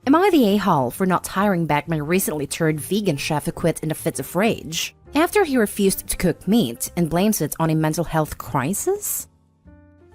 Am I the a-hole for not hiring back my recently turned vegan chef who quit in a fit of rage after he refused to cook meat and blames it on a mental health crisis?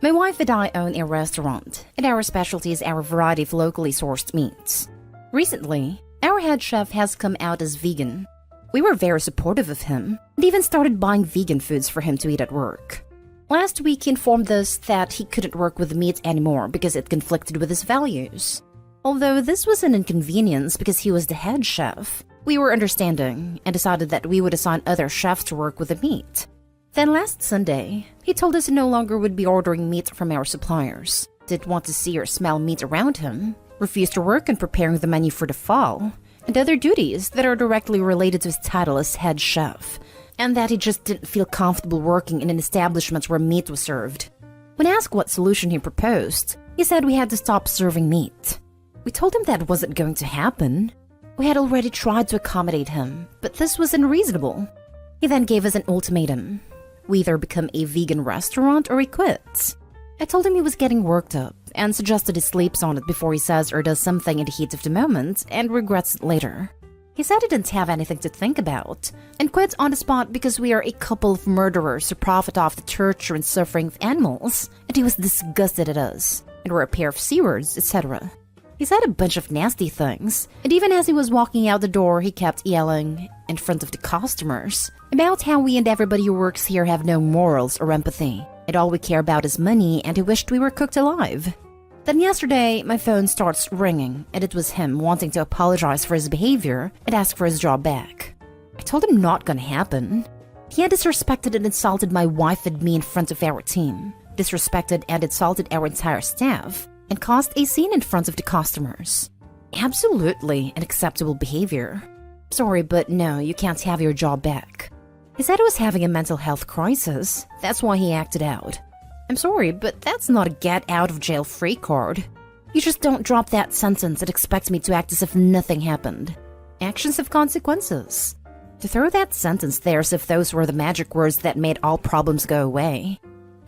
My wife and I own a restaurant, and our specialty is our variety of locally sourced meats. Recently, our head chef has come out as vegan. We were very supportive of him, and even started buying vegan foods for him to eat at work. Last week, he informed us that he couldn't work with meat anymore because it conflicted with his values. Although this was an inconvenience because he was the head chef, we were understanding and decided that we would assign other chefs to work with the meat. Then last Sunday, he told us he no longer would be ordering meat from our suppliers, didn't want to see or smell meat around him, refused to work on preparing the menu for the fall, and other duties that are directly related to his title as head chef, and that he just didn't feel comfortable working in an establishment where meat was served. When asked what solution he proposed, he said we had to stop serving meat. We told him that wasn't going to happen. We had already tried to accommodate him, but this was unreasonable. He then gave us an ultimatum. We either become a vegan restaurant or he quits. I told him he was getting worked up and suggested he sleeps on it before he says or does something in the heat of the moment and regrets it later. He said he didn't have anything to think about and quit on the spot because we are a couple of murderers who profit off the torture and suffering of animals, and he was disgusted at us, and we're a pair of C-words, etc. He said a bunch of nasty things, and even as he was walking out the door, he kept yelling, in front of the customers, about how we and everybody who works here have no morals or empathy, and all we care about is money, and he wished we were cooked alive. Then yesterday, my phone starts ringing, and it was him wanting to apologize for his behavior and ask for his job back. I told him not gonna happen. He had disrespected and insulted my wife and me in front of our team, disrespected and insulted our entire staff, and caused a scene in front of the customers. Absolutely unacceptable behavior. Sorry, but no, you can't have your job back. He said he was having a mental health crisis, that's why he acted out. I'm sorry, but that's not a get-out-of-jail-free card. You just don't drop that sentence and expect me to act as if nothing happened. Actions have consequences. To throw that sentence there as if those were the magic words that made all problems go away.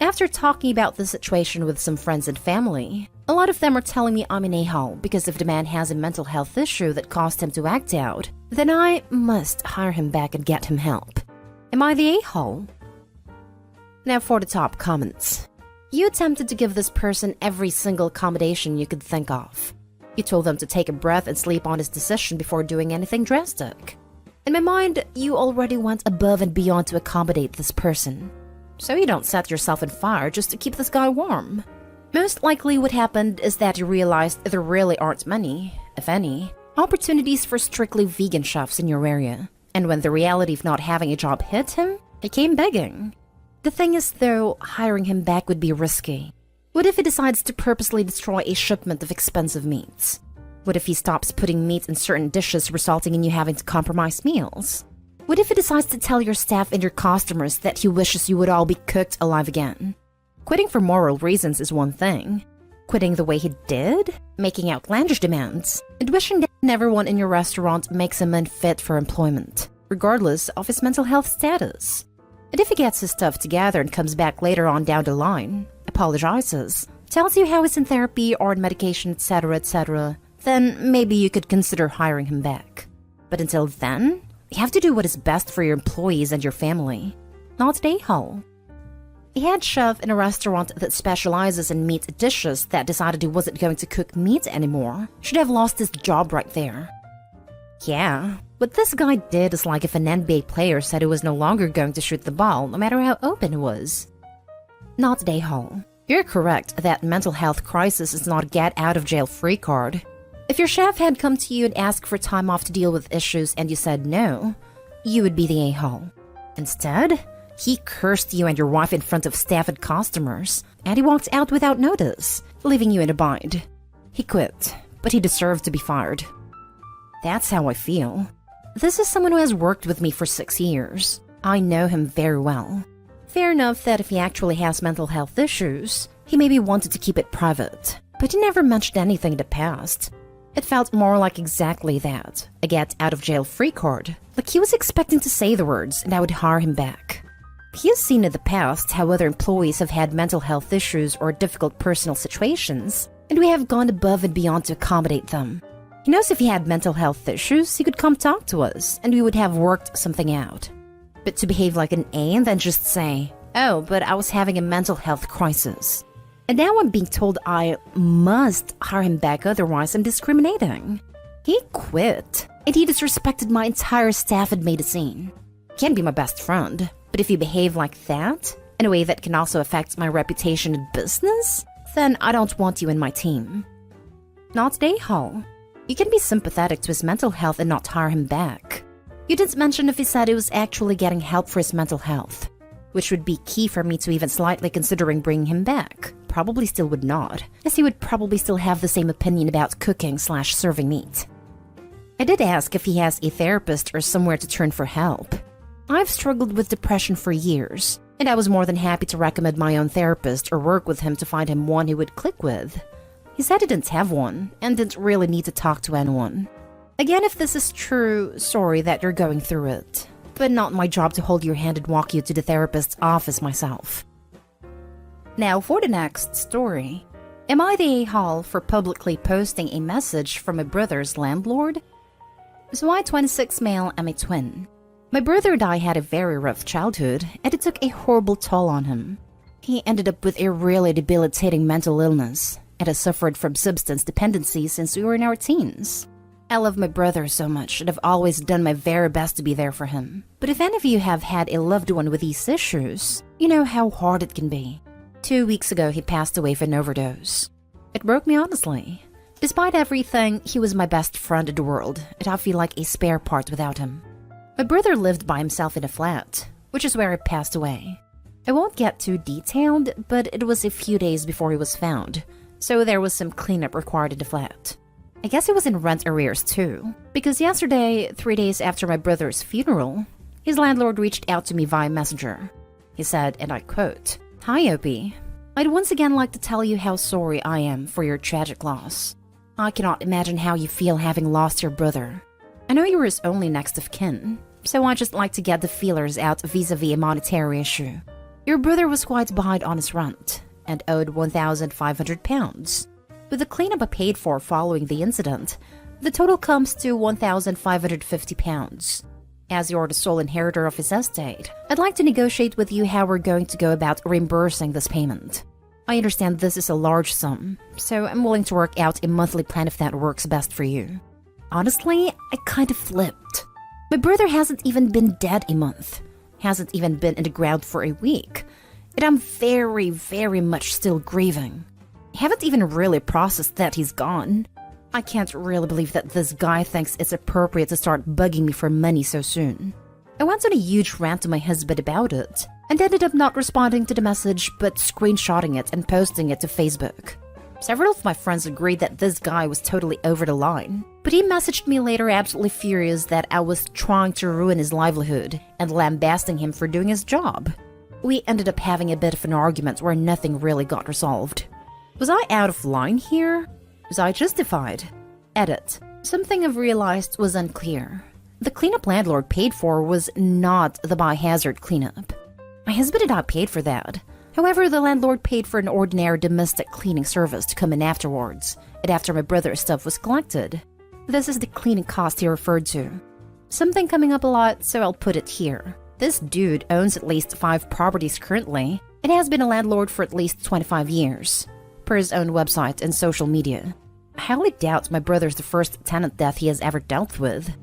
After talking about the situation with some friends and family, a lot of them are telling me I'm an a-hole because if the man has a mental health issue that caused him to act out, then I must hire him back and get him help. Am I the a-hole? Now for the top comments. You attempted to give this person every single accommodation you could think of. You told them to take a breath and sleep on his decision before doing anything drastic. In my mind, you already went above and beyond to accommodate this person. So you don't set yourself on fire just to keep this guy warm. Most likely what happened is that you realized there really aren't many, if any, opportunities for strictly vegan chefs in your area. And when the reality of not having a job hit him, he came begging. The thing is though, hiring him back would be risky. What if he decides to purposely destroy a shipment of expensive meats? What if he stops putting meat in certain dishes resulting in you having to compromise meals? What if he decides to tell your staff and your customers that he wishes you would all be cooked alive again? Quitting for moral reasons is one thing. Quitting the way he did? Making outlandish demands? And wishing that everyone in your restaurant makes him unfit for employment, regardless of his mental health status. And if he gets his stuff together and comes back later on down the line, apologizes, tells you how he's in therapy or on medication, etc., then maybe you could consider hiring him back. But until then, you have to do what is best for your employees and your family, not an a-hole. A head chef in a restaurant that specializes in meat dishes that decided he wasn't going to cook meat anymore should have lost his job right there. Yeah, what this guy did is like if an NBA player said he was no longer going to shoot the ball no matter how open it was. Not an a-hole. You're correct that mental health crisis is not a get-out-of-jail-free card. If your chef had come to you and asked for time off to deal with issues and you said no, you would be the a-hole. Instead, he cursed you and your wife in front of staff and customers, and he walked out without notice, leaving you in a bind. He quit, but he deserved to be fired. That's how I feel. This is someone who has worked with me for 6 years. I know him very well. Fair enough that if he actually has mental health issues, he maybe wanted to keep it private, but he never mentioned anything in the past. It felt more like exactly that, a get-out-of-jail-free card, like he was expecting to say the words and I would hire him back. He has seen in the past how other employees have had mental health issues or difficult personal situations, and we have gone above and beyond to accommodate them. He knows if he had mental health issues, he could come talk to us, and we would have worked something out. But to behave like an A and then just say, "Oh, but I was having a mental health crisis," and now I'm being told I must hire him back, otherwise I'm discriminating. He quit, and he disrespected my entire staff and made a scene. Can't be my best friend, but if you behave like that, in a way that can also affect my reputation in business, then I don't want you in my team. Not A-hole. You can be sympathetic to his mental health and not hire him back. You didn't mention if he said he was actually getting help for his mental health, which would be key for me to even slightly considering bringing him back. Probably still would not, as he would probably still have the same opinion about cooking/serving meat. I did ask if he has a therapist or somewhere to turn for help. I've struggled with depression for years, and I was more than happy to recommend my own therapist or work with him to find him one he would click with. He said he didn't have one, and didn't really need to talk to anyone. Again, if this is true, sorry that you're going through it, but not my job to hold your hand and walk you to the therapist's office myself. Now for the next story. Am I the a-hole for publicly posting a message from my brother's landlord? So I, 26 male, am a twin. My brother and I had a very rough childhood, and it took a horrible toll on him. He ended up with a really debilitating mental illness, and has suffered from substance dependency since we were in our teens. I love my brother so much, and I've always done my very best to be there for him. But if any of you have had a loved one with these issues, you know how hard it can be. 2 weeks ago, he passed away from an overdose. It broke me honestly. Despite everything, he was my best friend in the world, and I feel like a spare part without him. My brother lived by himself in a flat, which is where he passed away. I won't get too detailed, but it was a few days before he was found, so there was some cleanup required in the flat. I guess he was in rent arrears too, because yesterday, 3 days after my brother's funeral, his landlord reached out to me via Messenger. He said, and I quote, "Hi Opie, I'd once again like to tell you how sorry I am for your tragic loss. I cannot imagine how you feel having lost your brother. I know you were his only next of kin, so I just like to get the feelers out vis-a-vis a monetary issue. Your brother was quite behind on his rent and owed £1,500. With the cleanup I paid for following the incident, the total comes to £1,550. As you're the sole inheritor of his estate, I'd like to negotiate with you how we're going to go about reimbursing this payment. I understand this is a large sum, so I'm willing to work out a monthly plan if that works best for you." Honestly, I kind of flipped. My brother hasn't even been dead a month, hasn't even been in the ground for a week, and I'm very, very much still grieving. I haven't even really processed that he's gone. I can't really believe that this guy thinks it's appropriate to start bugging me for money so soon. I went on a huge rant to my husband about it, and ended up not responding to the message but screenshotting it and posting it to Facebook. Several of my friends agreed that this guy was totally over the line, but he messaged me later absolutely furious that I was trying to ruin his livelihood and lambasting him for doing his job. We ended up having a bit of an argument where nothing really got resolved. Was I out of line here? Was I justified? Edit. Something I've realized was unclear. The cleanup landlord paid for was not the biohazard cleanup. My husband and I paid for that. However, the landlord paid for an ordinary domestic cleaning service to come in afterwards, and after my brother's stuff was collected. This is the cleaning cost he referred to. Something coming up a lot, so I'll put it here. This dude owns at least 5 properties currently, and has been a landlord for at least 25 years, per his own website and social media. I highly doubt my brother's the first tenant death he has ever dealt with.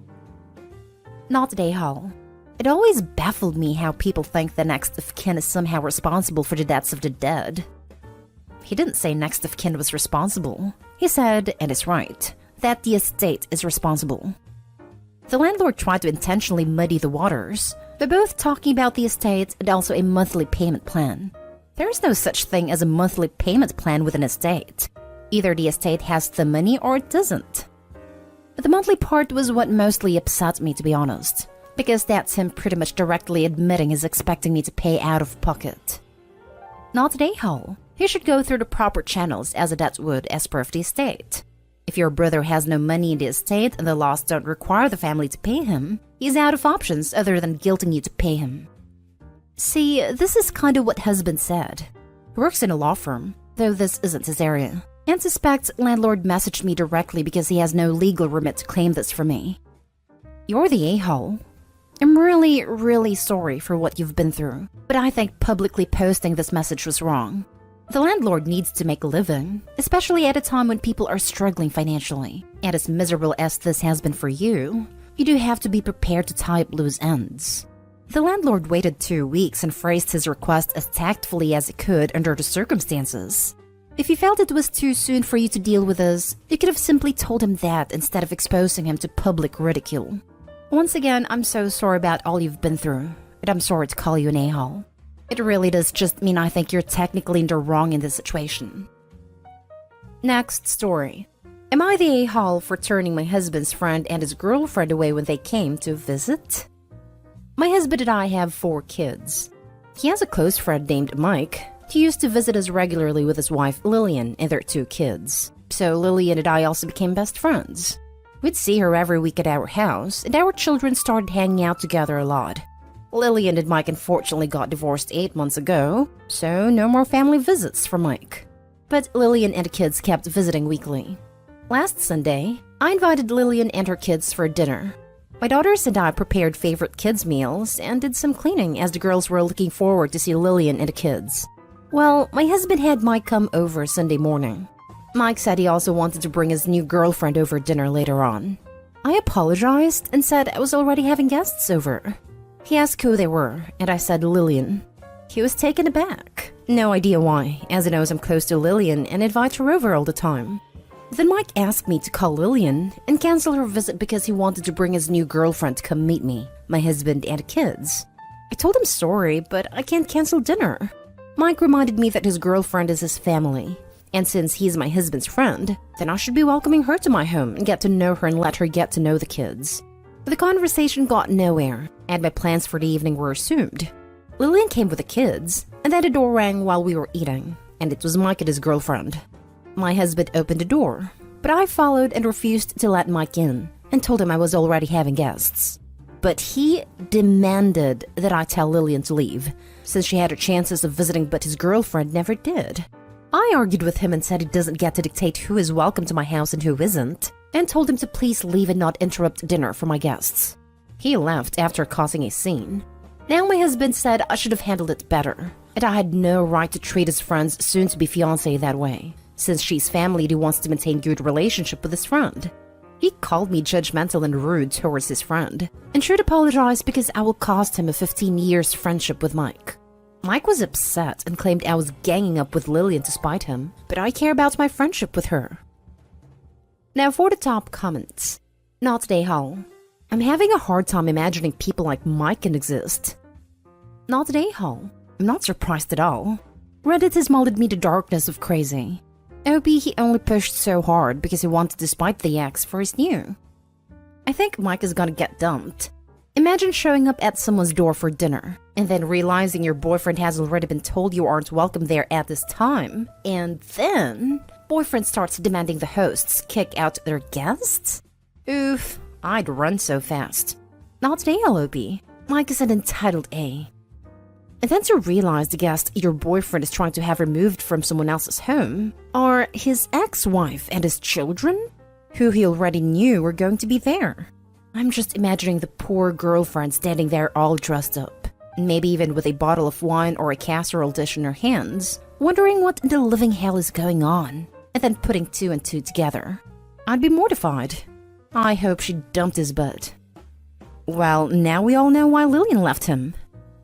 Not a-hole. It always baffled me how people think the next of kin is somehow responsible for the deaths of the dead. He didn't say next of kin was responsible. He said, and is right, that the estate is responsible. The landlord tried to intentionally muddy the waters. They're both talking about the estate and also a monthly payment plan. There is no such thing as a monthly payment plan with an estate. Either the estate has the money or it doesn't. But the monthly part was what mostly upset me, to be honest, because that's him pretty much directly admitting he's expecting me to pay out of pocket. Not an a-hole. He should go through the proper channels as a debt would as per of the estate. If your brother has no money in the estate and the laws don't require the family to pay him, he's out of options other than guilting you to pay him. See, this is kind of what husband said. He works in a law firm, though this isn't his area. and suspects landlord messaged me directly because he has no legal remit to claim this from me. You're the a-hole. I'm really, really sorry for what you've been through, but I think publicly posting this message was wrong. The landlord needs to make a living, especially at a time when people are struggling financially. And as miserable as this has been for you, you do have to be prepared to tie up loose ends. The landlord waited 2 weeks and phrased his request as tactfully as he could under the circumstances. If you felt it was too soon for you to deal with us, you could have simply told him that instead of exposing him to public ridicule. Once again, I'm so sorry about all you've been through, and I'm sorry to call you an a-hole. It really does just mean I think you're technically in the wrong in this situation. Next story. Am I the a-hole for turning my husband's friend and his girlfriend away when they came to visit? My husband and I have 4 kids. He has a close friend named Mike. He used to visit us regularly with his wife Lillian and their 2 kids. So Lillian and I also became best friends. We'd see her every week at our house, and our children started hanging out together a lot. Lillian and Mike unfortunately got divorced 8 months ago, so no more family visits for Mike. But Lillian and the kids kept visiting weekly. Last Sunday, I invited Lillian and her kids for dinner. My daughters and I prepared favorite kids' meals and did some cleaning as the girls were looking forward to see Lillian and the kids. Well, my husband had Mike come over Sunday morning. Mike said he also wanted to bring his new girlfriend over dinner later on. I apologized and said I was already having guests over. He asked who they were, and I said Lillian. He was taken aback. No idea why, as he knows I'm close to Lillian and invite her over all the time. Then Mike asked me to call Lillian and cancel her visit because he wanted to bring his new girlfriend to come meet me, my husband, and the kids. I told him sorry, but I can't cancel dinner. Mike reminded me that his girlfriend is his family. And since he's my husband's friend, then I should be welcoming her to my home and get to know her and let her get to know the kids. But the conversation got nowhere, and my plans for the evening were assumed. Lillian came with the kids, and then the door rang while we were eating, and it was Mike and his girlfriend. My husband opened the door, but I followed and refused to let Mike in, and told him I was already having guests. But he demanded that I tell Lillian to leave, since she had her chances of visiting but his girlfriend never did. I argued with him and said he doesn't get to dictate who is welcome to my house and who isn't, and told him to please leave and not interrupt dinner for my guests. He left after causing a scene. Now my husband said I should have handled it better, and I had no right to treat his friend's soon-to-be fiancée that way, since she's family and he wants to maintain good relationship with his friend. He called me judgmental and rude towards his friend, and should apologize because I will cost him a 15 years friendship with Mike. Mike was upset and claimed I was ganging up with Lillian to spite him, but I care about my friendship with her. Now for the top comments. Not today, Hall. I'm having a hard time imagining people like Mike can exist. Not today, Hall. I'm not surprised at all. Reddit has molded me to darkness of crazy. OP he only pushed so hard because he wanted to spite the ex for his new. I think Mike is gonna get dumped. Imagine showing up at someone's door for dinner, and then realizing your boyfriend has already been told you aren't welcome there at this time, and then boyfriend starts demanding the hosts kick out their guests? Oof, I'd run so fast. Not today, LOP. Mike is an entitled A. And then to realize the guest your boyfriend is trying to have removed from someone else's home are his ex-wife and his children, who he already knew were going to be there. I'm just imagining the poor girlfriend standing there all dressed up, maybe even with a bottle of wine or a casserole dish in her hands, wondering what in the living hell is going on, and then putting 2 and 2 together. I'd be mortified. I hope she dumped his butt. Well, now we all know why Lillian left him.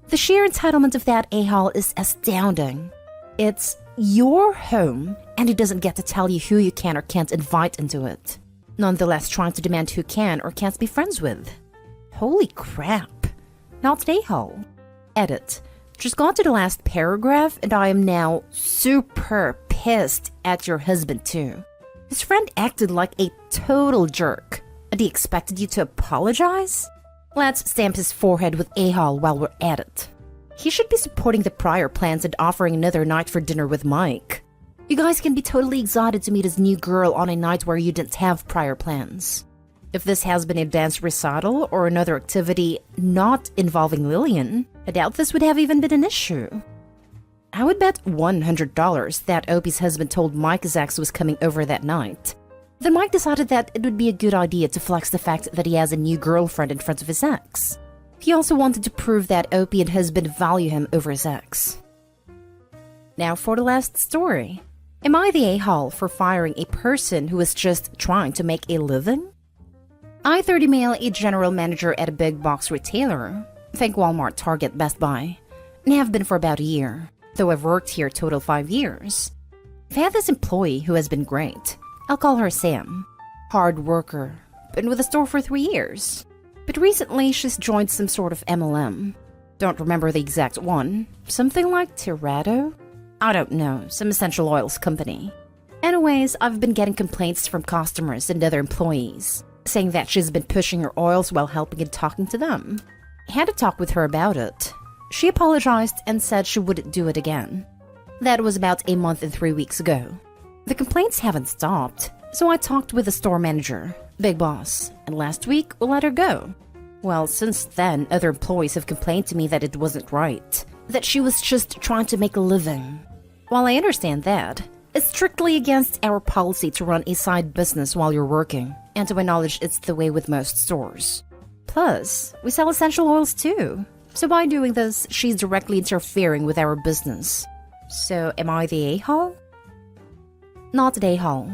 The sheer entitlement of that a-hole is astounding. It's your home, and he doesn't get to tell you who you can or can't invite into it. Nonetheless trying to demand who can or can't be friends with. Holy crap. Not an a-hole. Edit. Just got to the last paragraph and I am now super pissed at your husband too. His friend acted like a total jerk, and he expected you to apologize? Let's stamp his forehead with a-hole while we're at it. He should be supporting the prior plans and offering another night for dinner with Mike. You guys can be totally excited to meet his new girl on a night where you didn't have prior plans. If this has been a dance recital or another activity not involving Lillian, I doubt this would have even been an issue. I would bet $100 that Opie's husband told Mike his ex was coming over that night. Then Mike decided that it would be a good idea to flex the fact that he has a new girlfriend in front of his ex. He also wanted to prove that Opie and husband value him over his ex. Now for the last story. Am I the a-hole for firing a person who was just trying to make a living? I, 30 male, a general manager at a big box retailer, think Walmart, Target, Best Buy, and have been for about a year, though I've worked here total 5 years. I've had this employee who has been great. I'll call her Sam. Hard worker, been with the store for 3 years. But recently she's joined some sort of MLM. Don't remember the exact one. Something like Tirado? I don't know, some essential oils company. Anyways, I've been getting complaints from customers and other employees, saying that she's been pushing her oils while helping and talking to them. I had a talk with her about it. She apologized and said she wouldn't do it again. That was about a month and 3 weeks ago. The complaints haven't stopped, so I talked with the store manager, big boss, and last week we let her go. Well, since then, other employees have complained to me that it wasn't right, that she was just trying to make a living. While I understand that, it's strictly against our policy to run a side business while you're working, and to my knowledge it's the way with most stores. Plus, we sell essential oils too, so by doing this, she's directly interfering with our business. So am I the a-hole? Not the a-hole.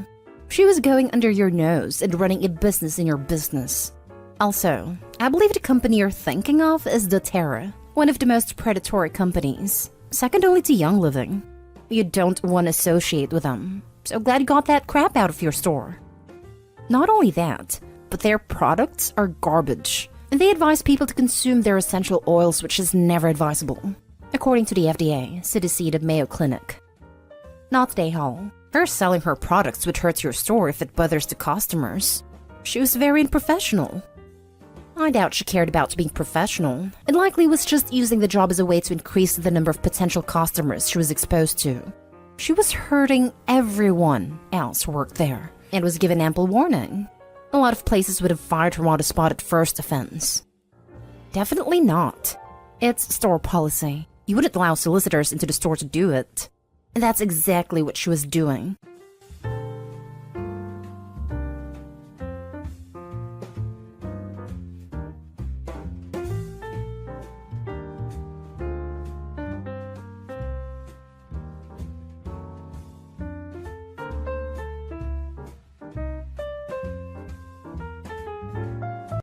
She was going under your nose and running a business in your business. Also, I believe the company you're thinking of is doTERRA, one of the most predatory companies, second only to Young Living. You don't want to associate with them, so glad you got that crap out of your store. Not only that, but their products are garbage, and they advise people to consume their essential oils, which is never advisable, according to the FDA, CDC, the Mayo Clinic. Not the a-hole. Her selling her products would hurt your store if it bothers the customers. She was very unprofessional. I doubt she cared about being professional, and likely was just using the job as a way to increase the number of potential customers she was exposed to. She was hurting everyone else who worked there, and was given ample warning. A lot of places would have fired her on the spot at first offense. Definitely not. It's store policy. You wouldn't allow solicitors into the store to do it. And that's exactly what she was doing.